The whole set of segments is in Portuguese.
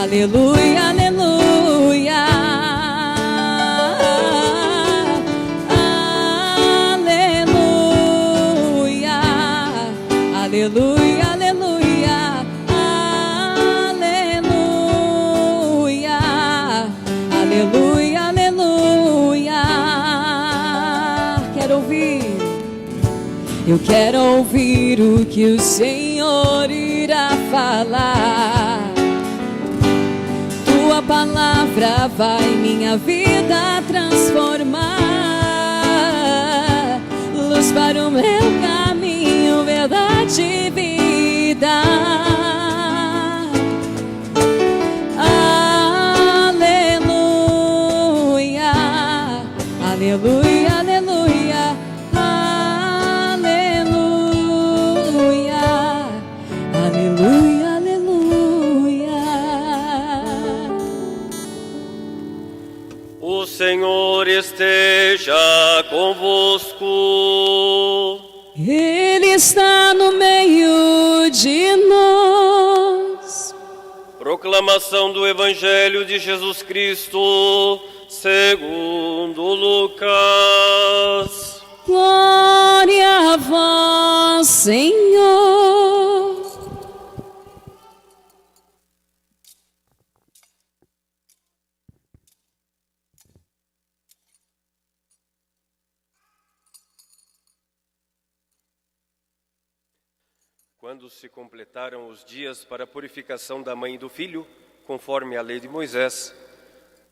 aleluia, aleluia, aleluia, aleluia, aleluia, aleluia, aleluia, aleluia. Quero ouvir. Eu quero ouvir o que o Senhor irá falar. Tua palavra vai minha vida transformar. Luz para o meu caminho, verdade e vida. Aleluia, aleluia, aleluia. Aleluia, aleluia. O Senhor esteja convosco. Ele está no meio de nós. Proclamação do Evangelho de Jesus Cristo, segundo Lucas. Glória a vós, Senhor. Quando se completaram os dias para a purificação da mãe e do filho, conforme a lei de Moisés,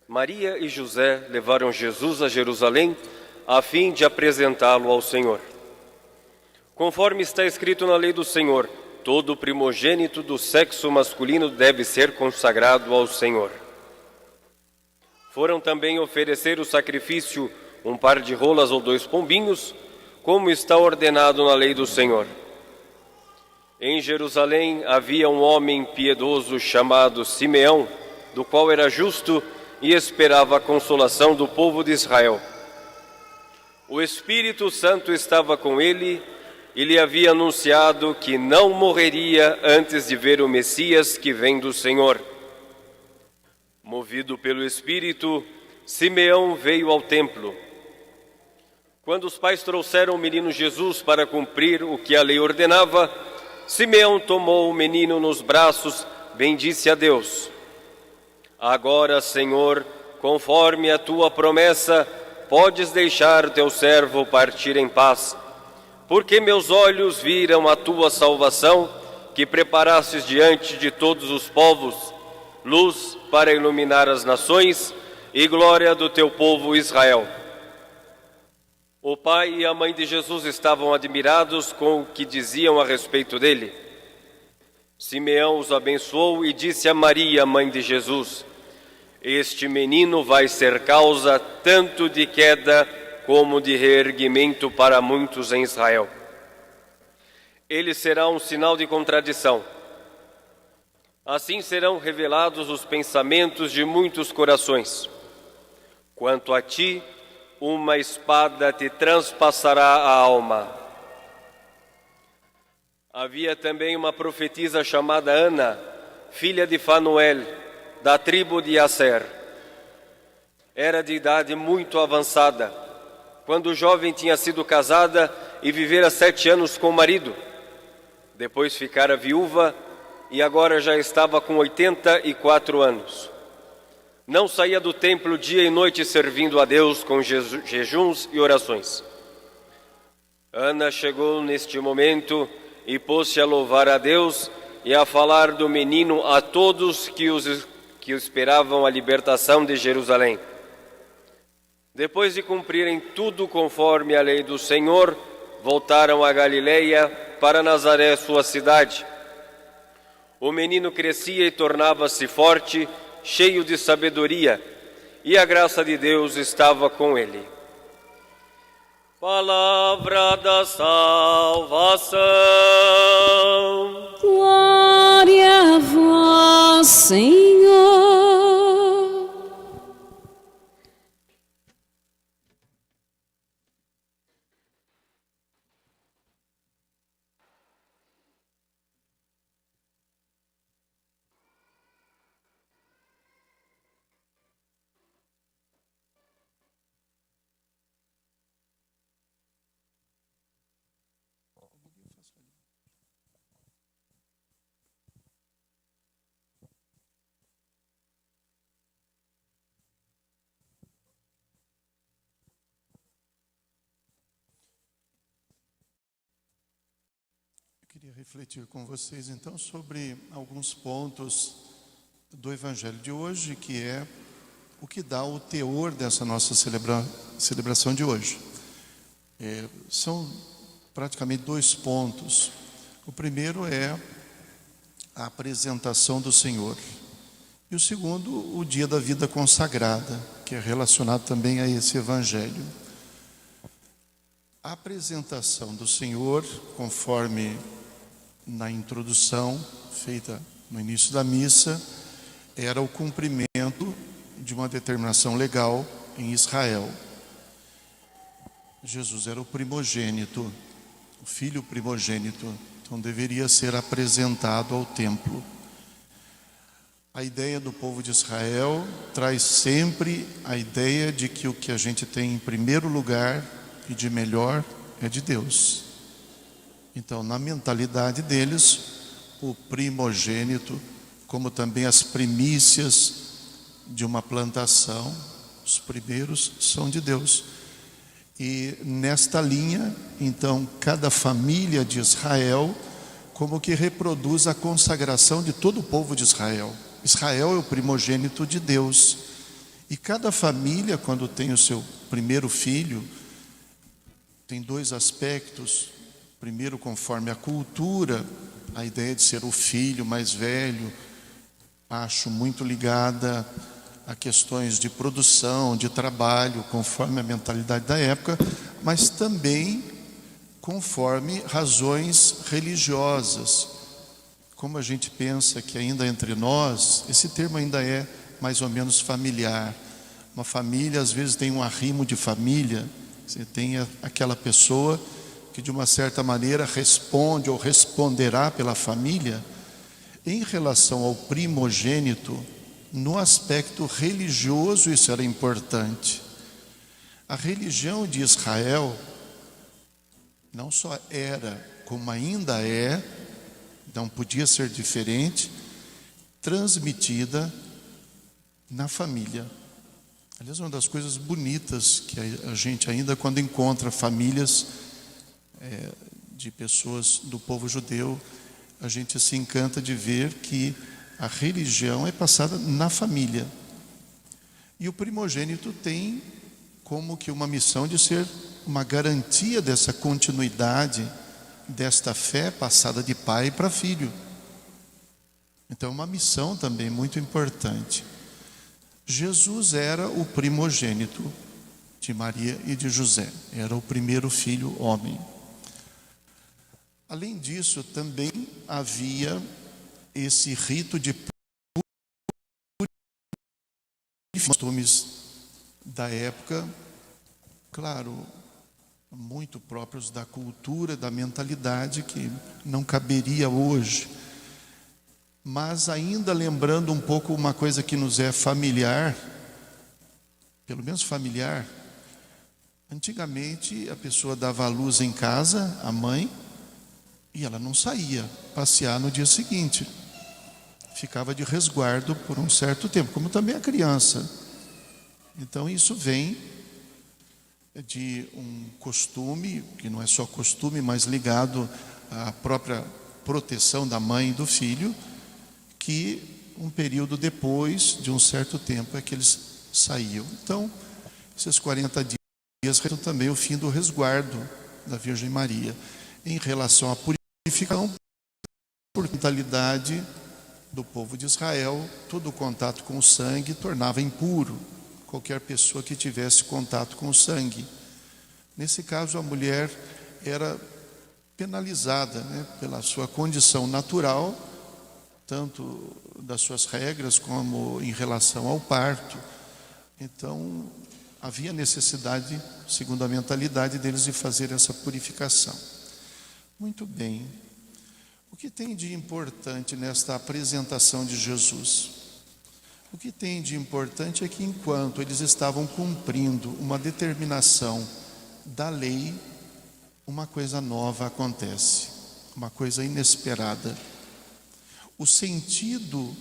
Maria e José levaram Jesus a Jerusalém a fim de apresentá-lo ao Senhor. Conforme está escrito na lei do Senhor, todo primogênito do sexo masculino deve ser consagrado ao Senhor. Foram também oferecer o sacrifício, um par de rolas ou 2 pombinhos, como está ordenado na lei do Senhor. Em Jerusalém havia um homem piedoso chamado Simeão, do qual era justo e esperava a consolação do povo de Israel. O Espírito Santo estava com ele e lhe havia anunciado que não morreria antes de ver o Messias que vem do Senhor. Movido pelo Espírito, Simeão veio ao templo. Quando os pais trouxeram o menino Jesus para cumprir o que a lei ordenava, Simeão tomou o menino nos braços, bendisse a Deus. Agora, Senhor, conforme a tua promessa, podes deixar teu servo partir em paz, porque meus olhos viram a tua salvação, que preparastes diante de todos os povos, luz para iluminar as nações e glória do teu povo Israel. O pai e a mãe de Jesus estavam admirados com o que diziam a respeito dele. Simeão os abençoou e disse a Maria, mãe de Jesus: Este menino vai ser causa tanto de queda como de reerguimento para muitos em Israel. Ele será um sinal de contradição. Assim serão revelados os pensamentos de muitos corações. Quanto a ti, uma espada te transpassará a alma. Havia também uma profetisa chamada Ana, filha de Fanuel, da tribo de Asser. Era de idade muito avançada, quando jovem tinha sido casada e vivera 7 anos com o marido. Depois ficara viúva e agora já estava com 84 anos. Não saía do templo dia e noite servindo a Deus com jejuns e orações. Ana chegou neste momento e pôs-se a louvar a Deus e a falar do menino a todos que esperavam a libertação de Jerusalém. Depois de cumprirem tudo conforme a lei do Senhor, voltaram a Galileia para Nazaré, sua cidade. O menino crescia e tornava-se forte, cheio de sabedoria, e a graça de Deus estava com ele. Palavra da salvação. Glória a vós, Senhor. Queria refletir com vocês então sobre alguns pontos do Evangelho de hoje, que é o que dá o teor dessa nossa celebração de hoje. São praticamente 2 pontos. O primeiro é a apresentação do Senhor. E o segundo, o dia da vida consagrada, que é relacionado também a esse Evangelho. A apresentação do Senhor, conforme na introdução feita no início da missa, era o cumprimento de uma determinação legal em Israel. Jesus era o primogênito, o filho primogênito, então deveria ser apresentado ao templo. A ideia do povo de Israel traz sempre a ideia de que o que a gente tem em primeiro lugar e de melhor é de Deus. Então, na mentalidade deles, o primogênito, como também as primícias de uma plantação, os primeiros são de Deus. E nesta linha, então, cada família de Israel como que reproduz a consagração de todo o povo de Israel. Israel é o primogênito de Deus. E cada família, quando tem o seu primeiro filho, tem 2 aspectos. Primeiro, conforme a cultura, a ideia de ser o filho mais velho, acho muito ligada a questões de produção, de trabalho, conforme a mentalidade da época, mas também conforme razões religiosas. Como a gente pensa que ainda entre nós, esse termo ainda é mais ou menos familiar. Uma família, às vezes, tem um arrimo de família. Você tem aquela pessoa que de uma certa maneira responde ou responderá pela família. Em relação ao primogênito, no aspecto religioso isso era importante. A religião de Israel não só era, como ainda é, não podia ser diferente, transmitida na família. Aliás, uma das coisas bonitas que a gente ainda, quando encontra famílias de pessoas do povo judeu, a gente se encanta de ver que a religião é passada na família. E o primogênito tem como que uma missão de ser uma garantia dessa continuidade, desta fé passada de pai para filho. Então é uma missão também muito importante. Jesus era o primogênito de Maria e de José, era o primeiro filho homem. Além disso, também havia esse rito de costumes da época, claro, muito próprios da cultura, da mentalidade, que não caberia hoje. Mas ainda lembrando um pouco uma coisa que nos é familiar, pelo menos familiar, antigamente a pessoa dava à luz em casa, a mãe, e ela não saía passear no dia seguinte. Ficava de resguardo por um certo tempo, como também a criança. Então isso vem de um costume, que não é só costume, mas ligado à própria proteção da mãe e do filho, que um período depois de um certo tempo é que eles saíam. Então, esses 40 dias também o fim do resguardo da Virgem Maria. Em relação à purificação, por mentalidade do povo de Israel, todo contato com o sangue tornava impuro qualquer pessoa que tivesse contato com o sangue. Nesse caso, a mulher era penalizada, pela sua condição natural, tanto das suas regras como em relação ao parto. Então, havia necessidade, segundo a mentalidade deles, de fazer essa purificação. Muito bem. O que tem de importante nesta apresentação de Jesus? O que tem de importante é que enquanto eles estavam cumprindo uma determinação da lei, uma coisa nova acontece, uma coisa inesperada. O sentido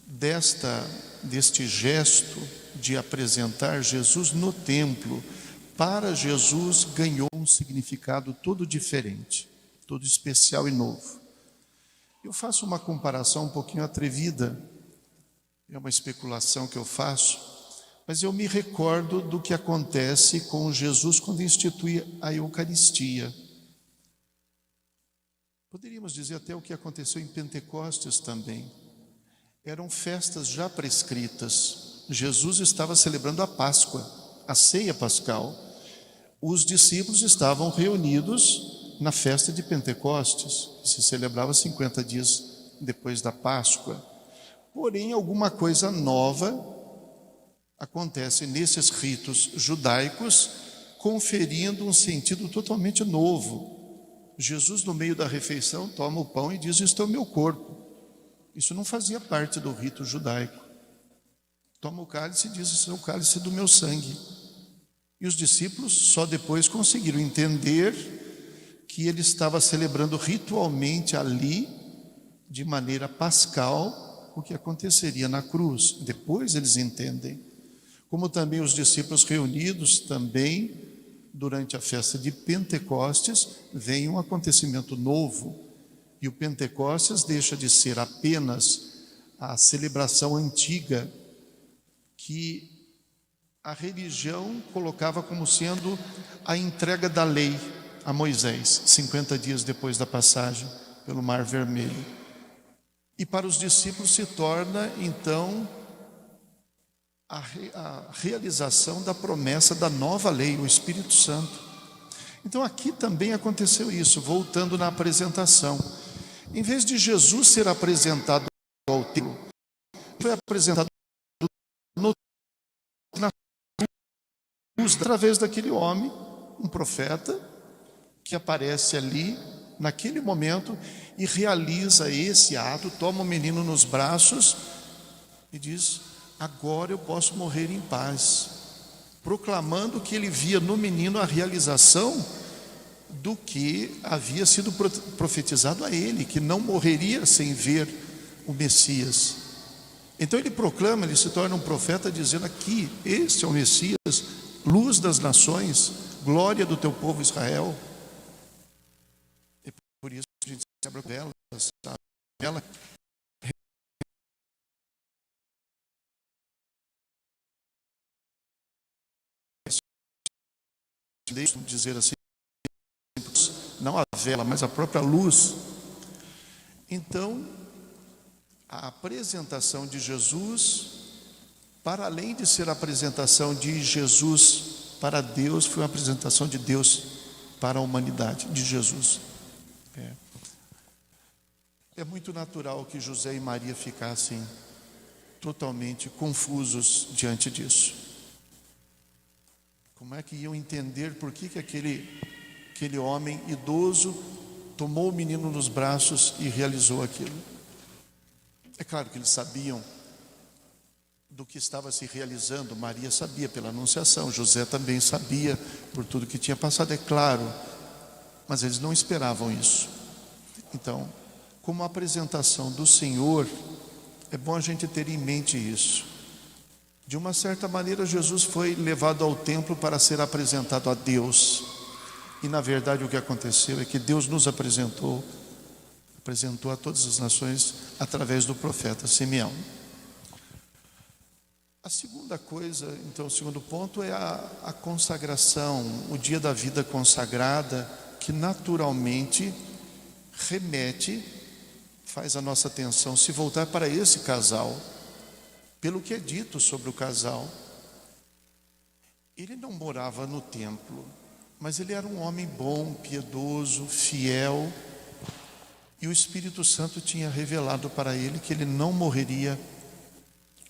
deste gesto de apresentar Jesus no templo, para Jesus ganhou um significado todo diferente, todo especial e novo. Eu faço uma comparação um pouquinho atrevida, é uma especulação que eu faço, mas eu me recordo do que acontece com Jesus quando institui a Eucaristia. Poderíamos dizer até o que aconteceu em Pentecostes também. Eram festas já prescritas. Jesus estava celebrando a Páscoa, a ceia pascal. Os discípulos estavam reunidos na festa de Pentecostes, que se celebrava 50 dias depois da Páscoa. Porém, alguma coisa nova acontece nesses ritos judaicos, conferindo um sentido totalmente novo. Jesus, no meio da refeição, toma o pão e diz: "Isto é o meu corpo". Isso não fazia parte do rito judaico. Toma o cálice e diz: "Isso é o cálice do meu sangue". E os discípulos só depois conseguiram entender que ele estava celebrando ritualmente ali, de maneira pascal, o que aconteceria na cruz. Depois eles entendem. Como também os discípulos reunidos também, durante a festa de Pentecostes, vem um acontecimento novo. E o Pentecostes deixa de ser apenas a celebração antiga que a religião colocava como sendo a entrega da lei a Moisés, 50 dias depois da passagem pelo Mar Vermelho. E para os discípulos se torna, então, a realização da promessa da nova lei, o Espírito Santo. Então aqui também aconteceu isso, voltando na apresentação. Em vez de Jesus ser apresentado ao templo, foi apresentado na cruz, através daquele homem, um profeta, que aparece ali, naquele momento, e realiza esse ato, toma o menino nos braços e diz: "Agora eu posso morrer em paz", proclamando que ele via no menino a realização do que havia sido profetizado a ele, que não morreria sem ver o Messias. Então ele proclama, ele se torna um profeta dizendo: "Aqui, este é o Messias, luz das nações, glória do teu povo Israel". E por isso a gente abre velas, a vela deixa eu dizer assim, não a vela, mas a própria luz. Então, a apresentação de Jesus, para além de ser a apresentação de Jesus para Deus, foi uma apresentação de Deus para a humanidade, de Jesus. É muito natural que José e Maria ficassem totalmente confusos diante disso. Como é que iam entender por que aquele homem idoso tomou o menino nos braços e realizou aquilo? É claro que eles sabiam do que estava se realizando. Maria sabia pela anunciação, José também sabia por tudo que tinha passado, é claro, mas eles não esperavam isso. Então, como apresentação do Senhor, é bom a gente ter em mente isso. De uma certa maneira, Jesus foi levado ao templo para ser apresentado a Deus. E na verdade o que aconteceu é que Deus nos apresentou a todas as nações através do profeta Simeão. A segunda coisa, então, o segundo ponto é a consagração, o dia da vida consagrada, que naturalmente remete, faz a nossa atenção se voltar para esse casal, pelo que é dito sobre o casal. Ele não morava no templo, mas ele era um homem bom, piedoso, fiel, e o Espírito Santo tinha revelado para ele que ele não morreria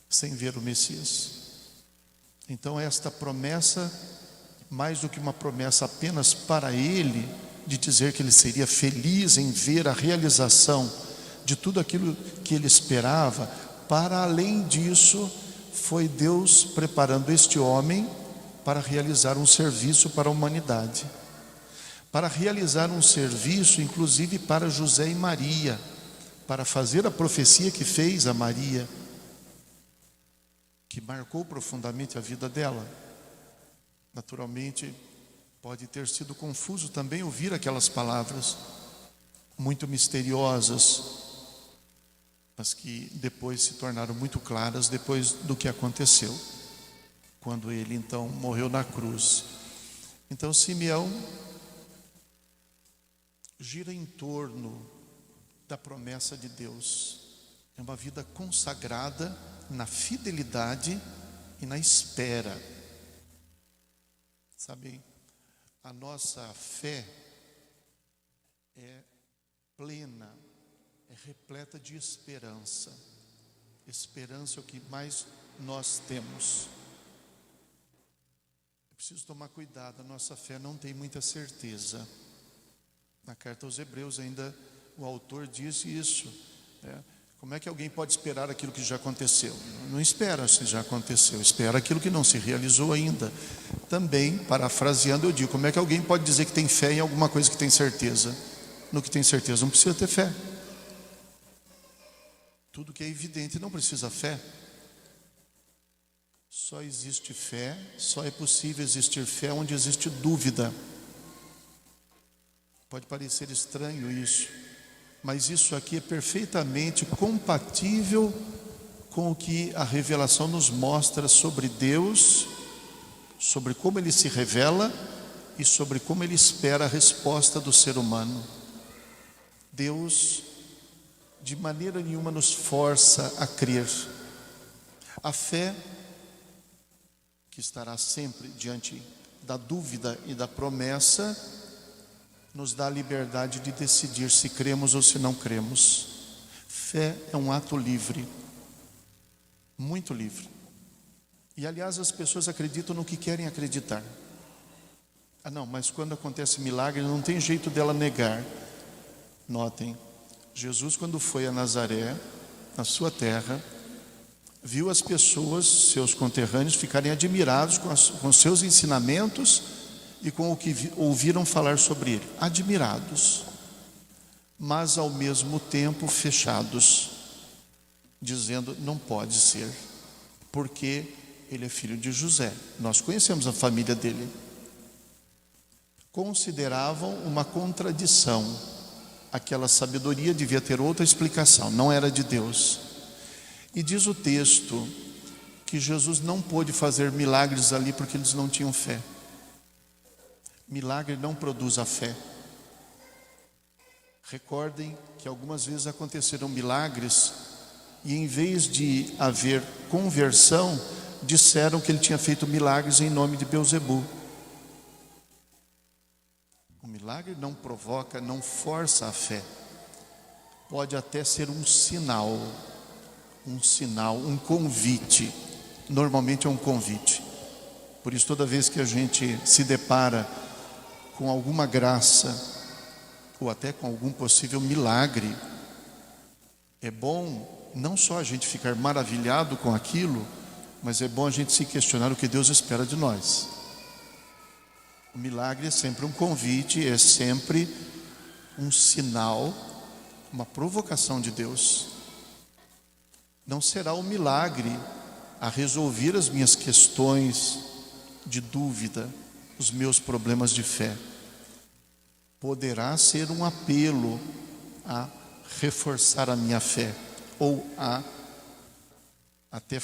sem ver o Messias. Então esta promessa, mais do que uma promessa apenas para ele, de dizer que ele seria feliz em ver a realização de tudo aquilo que ele esperava, para além disso, foi Deus preparando este homem para realizar um serviço para a humanidade, para realizar um serviço inclusive para José e Maria, para fazer a profecia que fez a Maria, que marcou profundamente a vida dela. Naturalmente, pode ter sido confuso também ouvir aquelas palavras muito misteriosas, mas que depois se tornaram muito claras depois do que aconteceu, quando ele então morreu na cruz. Então Simeão gira em torno da promessa de Deus. É uma vida consagrada na fidelidade e na espera. Sabe, a nossa fé é plena, é repleta de esperança. Esperança é o que mais nós temos. É preciso tomar cuidado, a nossa fé não tem muita certeza. Na carta aos Hebreus ainda o autor diz isso, né? Como é que alguém pode esperar aquilo que já aconteceu? Não espera se já aconteceu, espera aquilo que não se realizou ainda. Também, parafraseando, eu digo, como é que alguém pode dizer que tem fé em alguma coisa que tem certeza? No que tem certeza não precisa ter fé. Tudo que é evidente não precisa fé. Só existe fé, só é possível existir fé onde existe dúvida. Pode parecer estranho isso, mas isso aqui é perfeitamente compatível com o que a revelação nos mostra sobre Deus, sobre como Ele se revela e sobre como Ele espera a resposta do ser humano. Deus, de maneira nenhuma, nos força a crer. A fé, que estará sempre diante da dúvida e da promessa, nos dá a liberdade de decidir se cremos ou se não cremos. Fé é um ato livre, muito livre. E aliás, as pessoas acreditam no que querem acreditar. Ah não, mas quando acontece milagre não tem jeito dela negar. Notem, Jesus, quando foi a Nazaré, na sua terra, viu as pessoas, seus conterrâneos, ficarem admirados com os seus ensinamentos e com o que ouviram falar sobre ele. Admirados, mas ao mesmo tempo fechados, dizendo, não pode ser, porque ele é filho de José. Nós conhecemos a família dele. Consideravam uma contradição. Aquela sabedoria devia ter outra explicação, não era de Deus. E diz o texto que Jesus não pôde fazer milagres ali porque eles não tinham fé. Milagre não produz a fé. Recordem que algumas vezes aconteceram milagres e em vez de haver conversão, disseram que ele tinha feito milagres em nome de Beelzebu. O milagre não provoca, não força a fé. Pode até ser um sinal, um convite. Normalmente é um convite. Por isso, toda vez que a gente se depara com alguma graça ou até com algum possível milagre, é bom não só a gente ficar maravilhado com aquilo, mas é bom a gente se questionar o que Deus espera de nós. O milagre é sempre um convite, é sempre um sinal, uma provocação de Deus. Não será o milagre a resolver as minhas questões de dúvida, os meus problemas de fé. Poderá ser um apelo a reforçar a minha fé, ou a até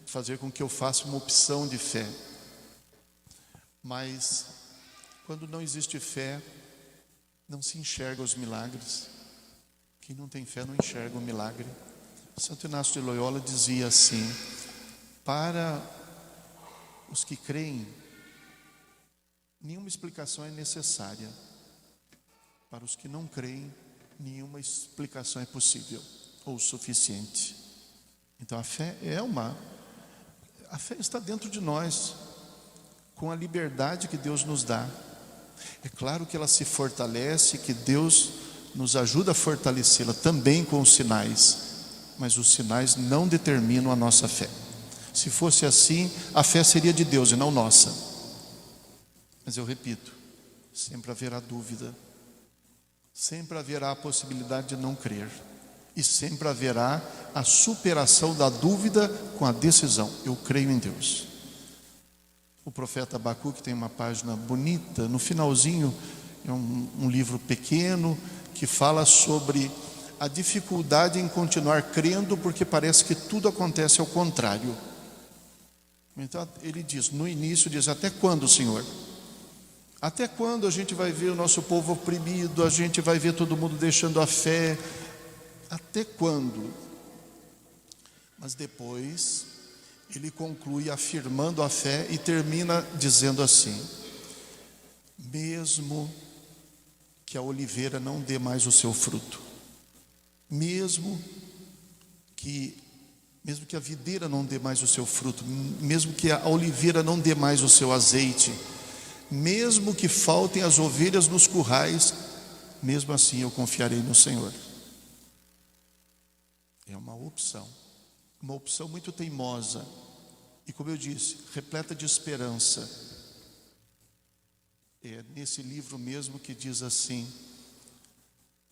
fazer com que eu faça uma opção de fé. Mas quando não existe fé, não se enxerga os milagres. Quem não tem fé não enxerga o milagre. Santo Inácio de Loyola dizia assim: para os que creem, nenhuma explicação é necessária. Para os que não creem, nenhuma explicação é possível ou suficiente. Então a fé está dentro de nós, com a liberdade que Deus nos dá. É claro que ela se fortalece, que Deus nos ajuda a fortalecê-la também com os sinais, mas os sinais não determinam a nossa fé. Se fosse assim, a fé seria de Deus e não nossa. Mas eu repito, sempre haverá dúvida, sempre haverá a possibilidade de não crer, e sempre haverá a superação da dúvida com a decisão: eu creio em Deus. O profeta Abacuque tem uma página bonita, no finalzinho, é um livro pequeno, que fala sobre a dificuldade em continuar crendo, porque parece que tudo acontece ao contrário. Então ele diz, no início diz, até quando, Senhor? Até quando a gente vai ver o nosso povo oprimido, a gente vai ver todo mundo deixando a fé? Até quando? Mas depois ele conclui afirmando a fé e termina dizendo assim: mesmo que a oliveira não dê mais o seu fruto, mesmo que a videira não dê mais o seu fruto, mesmo que a oliveira não dê mais o seu azeite, mesmo que faltem as ovelhas nos currais, mesmo assim eu confiarei no Senhor. É uma opção muito teimosa e, como eu disse, repleta de esperança. É nesse livro mesmo que diz assim: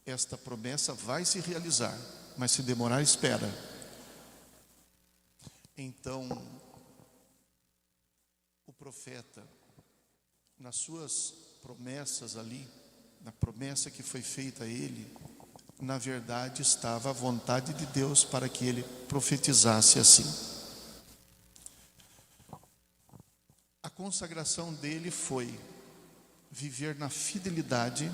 esta promessa vai se realizar, mas se demorar, espera. Então, o profeta, nas suas promessas ali, na promessa que foi feita a ele, na verdade estava a vontade de Deus para que ele profetizasse assim. A consagração dele foi viver na fidelidade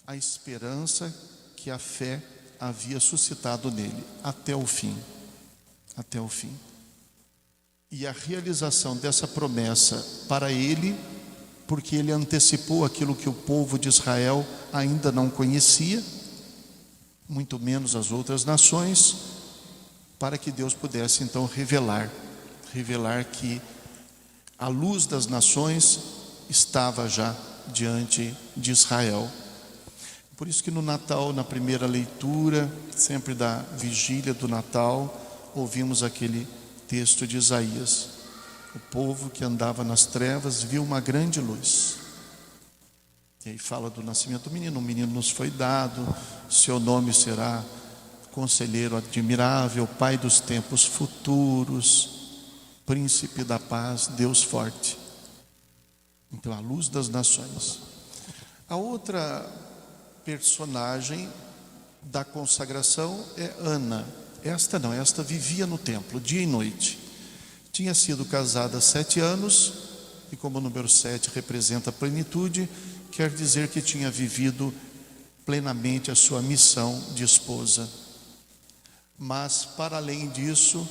a esperança que a fé havia suscitado nele, até o fim. Até o fim. E a realização dessa promessa para ele, porque ele antecipou aquilo que o povo de Israel ainda não conhecia, muito menos as outras nações, para que Deus pudesse então revelar que a luz das nações estava já diante de Israel. Por isso que no Natal, na primeira leitura, sempre da vigília do Natal, ouvimos aquele texto de Isaías: o povo que andava nas trevas viu uma grande luz. E aí fala do nascimento do menino. Um menino nos foi dado, seu nome será Conselheiro Admirável, Pai dos tempos futuros, Príncipe da paz, Deus forte. Então, a luz das nações. A outra personagem da consagração é Ana. Esta vivia no templo, dia e noite. Tinha sido casada há 7 anos, e como o número 7 representa a plenitude, quer dizer que tinha vivido plenamente a sua missão de esposa. Mas, para além disso,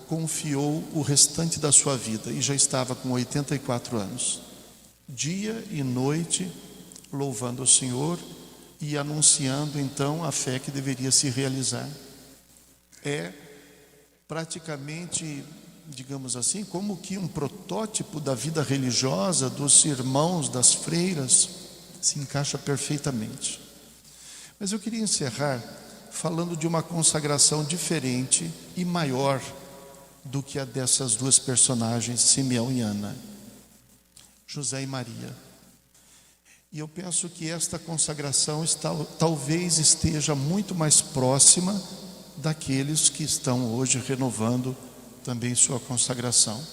confiou o restante da sua vida, e já estava com 84 anos. Dia e noite, louvando o Senhor e anunciando então a fé que deveria se realizar. É praticamente, digamos assim, como que um protótipo da vida religiosa dos irmãos, das freiras, se encaixa perfeitamente. Mas eu queria encerrar falando de uma consagração diferente e maior do que a dessas duas personagens, Simeão e Ana, José e Maria. E eu penso que esta consagração talvez esteja muito mais próxima daqueles que estão hoje renovando também sua consagração.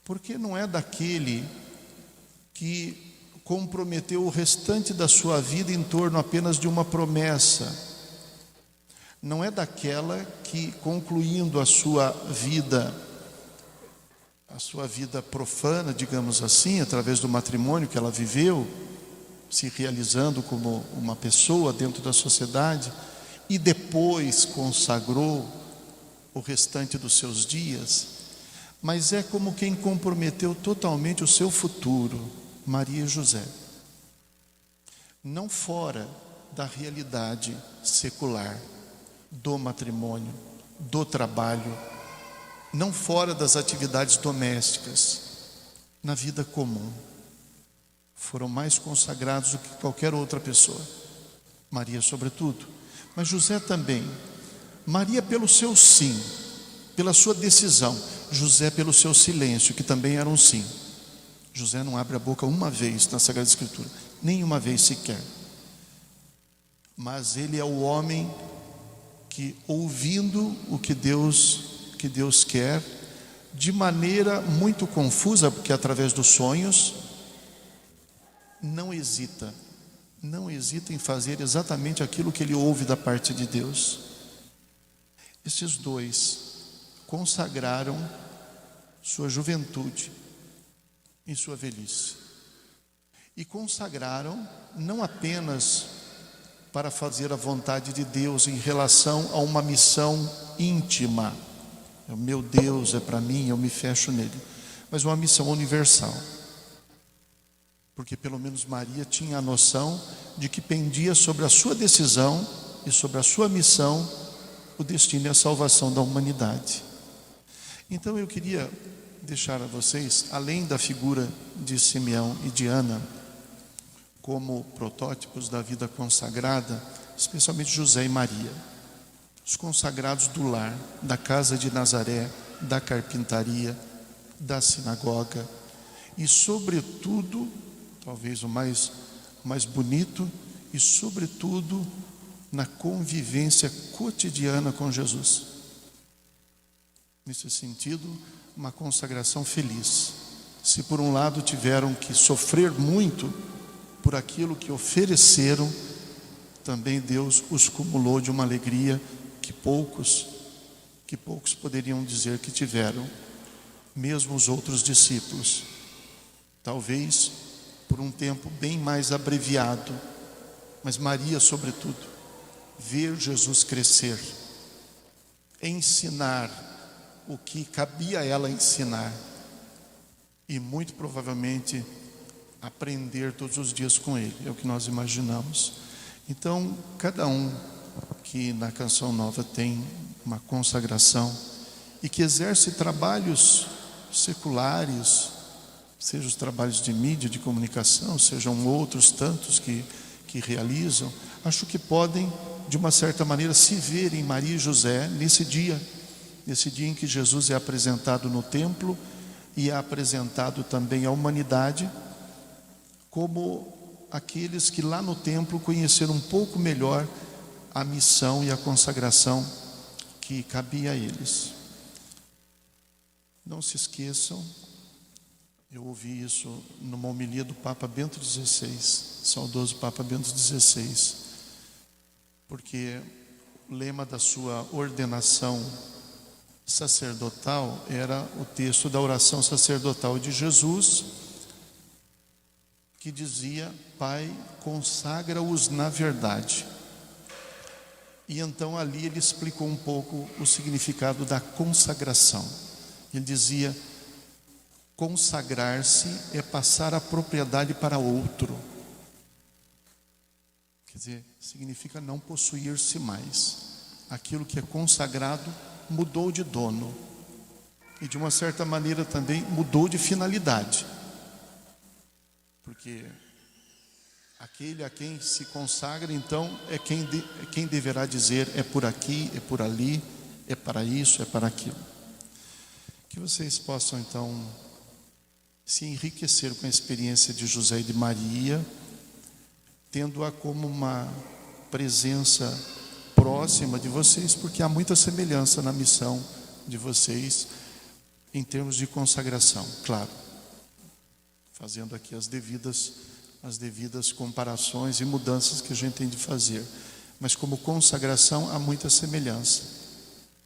Porque não é daquele que comprometeu o restante da sua vida em torno apenas de uma promessa. Não é daquela que, concluindo a sua vida profana, digamos assim, através do matrimônio que ela viveu, se realizando como uma pessoa dentro da sociedade, e depois consagrou o restante dos seus dias, mas é como quem comprometeu totalmente o seu futuro, Maria e José. Não fora da realidade secular, do matrimônio, do trabalho, não fora das atividades domésticas, na vida comum. Foram mais consagrados do que qualquer outra pessoa. Maria sobretudo, mas José também. Maria pelo seu sim, pela sua decisão. José pelo seu silêncio, que também era um sim. José não abre a boca uma vez na Sagrada Escritura, nem uma vez sequer. Mas ele é o homem que, ouvindo o que Deus quer, de maneira muito confusa, porque através dos sonhos, não hesita não hesita em fazer exatamente aquilo que ele ouve da parte de Deus. Esses dois consagraram sua juventude em sua velhice. E consagraram não apenas para fazer a vontade de Deus em relação a uma missão íntima. O meu Deus é para mim, eu me fecho nele. Mas uma missão universal. Porque pelo menos Maria tinha a noção de que pendia sobre a sua decisão e sobre a sua missão o destino e a salvação da humanidade. Então eu queria deixar a vocês, além da figura de Simeão e de Ana, como protótipos da vida consagrada, especialmente José e Maria, os consagrados do lar, da casa de Nazaré, da carpintaria, da sinagoga e sobretudo, talvez o mais bonito, e sobretudo na convivência cotidiana com Jesus. Nesse sentido, uma consagração feliz. Se por um lado tiveram que sofrer muito por aquilo que ofereceram, também Deus os cumulou de uma alegria que poucos poderiam dizer que tiveram, mesmo os outros discípulos. Talvez por um tempo bem mais abreviado, mas Maria, sobretudo, ver Jesus crescer, ensinar o que cabia a ela ensinar e muito provavelmente aprender todos os dias com ele, é o que nós imaginamos. Então, cada um que na Canção Nova tem uma consagração e que exerce trabalhos seculares, sejam os trabalhos de mídia, de comunicação, sejam outros tantos que realizam, acho que podem, de uma certa maneira, se ver em Maria e José nesse dia em que Jesus é apresentado no templo e é apresentado também à humanidade, como aqueles que lá no templo conheceram um pouco melhor a missão e a consagração que cabia a eles. Não se esqueçam, eu ouvi isso numa homilia do Papa Bento XVI, saudoso Papa Bento XVI, porque o lema da sua ordenação sacerdotal era o texto da oração sacerdotal de Jesus, que dizia: Pai, consagra-os na verdade. E então ali ele explicou um pouco o significado da consagração. Ele dizia: consagrar-se é passar a propriedade para outro. Quer dizer, significa não possuir-se mais. Aquilo que é consagrado mudou de dono. E de uma certa maneira também mudou de finalidade. Porque aquele a quem se consagra, então, é quem deverá dizer: é por aqui, é por ali, é para isso, é para aquilo. Que vocês possam, então, se enriquecer com a experiência de José e de Maria, tendo-a como uma presença próxima de vocês, porque há muita semelhança na missão de vocês em termos de consagração, claro, fazendo aqui as devidas comparações e mudanças que a gente tem de fazer, mas como consagração há muita semelhança.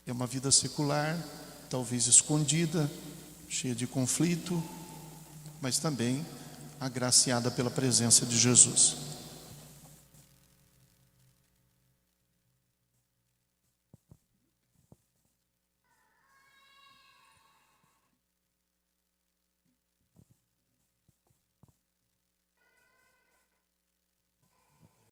É uma vida secular, talvez escondida, cheia de conflito, mas também agraciada pela presença de Jesus.